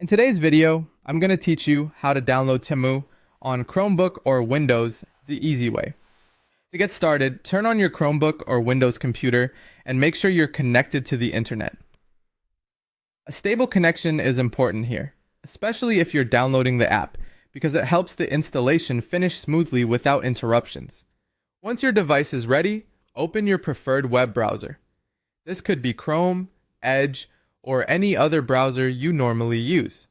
In today's video, I'm going to teach you how to download Temu on Chromebook or Windows the easy way. To get started, turn on your Chromebook or Windows computer and make sure you're connected to the internet. A stable connection is important here, especially if you're downloading the app, because it helps the installation finish smoothly without interruptions. Once your device is ready, open your preferred web browser. This could be Chrome, Edge, or any other browser you normally use.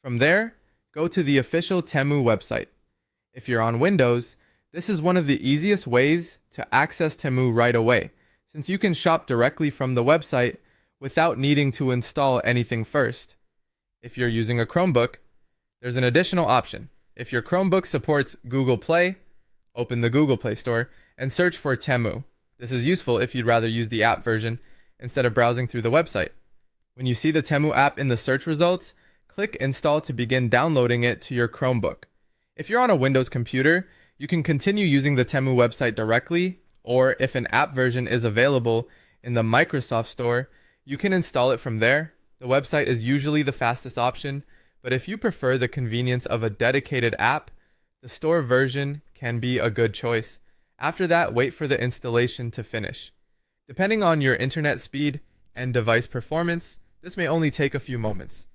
From there, go to the official Temu website. If you're on Windows, this is one of the easiest ways to access Temu right away, since you can shop directly from the website without needing to install anything first. If you're using a Chromebook, there's an additional option. If your Chromebook supports Google Play, open the Google Play Store and search for Temu. This is useful if you'd rather use the app version instead of browsing through the website. When you see the Temu app in the search results, click Install to begin downloading it to your Chromebook. If you're on a Windows computer, you can continue using the Temu website directly, or if an app version is available in the Microsoft Store, you can install it from there. The website is usually the fastest option, but if you prefer the convenience of a dedicated app, the store version can be a good choice. After that, wait for the installation to finish. Depending on your internet speed and device performance, this may only take a few moments.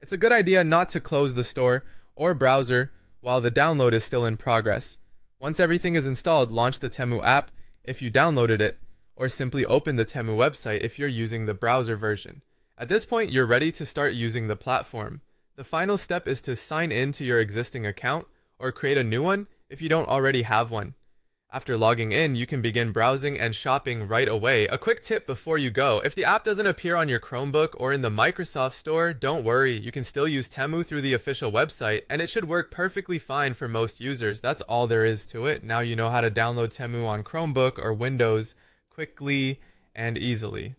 It's a good idea not to close the store or browser while the download is still in progress. Once everything is installed, launch the Temu app if you downloaded it, or simply open the Temu website if you're using the browser version. At this point, you're ready to start using the platform. The final step is to sign in to your existing account or create a new one if you don't already have one. After logging in, you can begin browsing and shopping right away. A quick tip before you go: if the app doesn't appear on your Chromebook or in the Microsoft Store, don't worry, you can still use Temu through the official website, and it should work perfectly fine for most users. That's all there is to it. Now you know how to download Temu on Chromebook or Windows quickly and easily.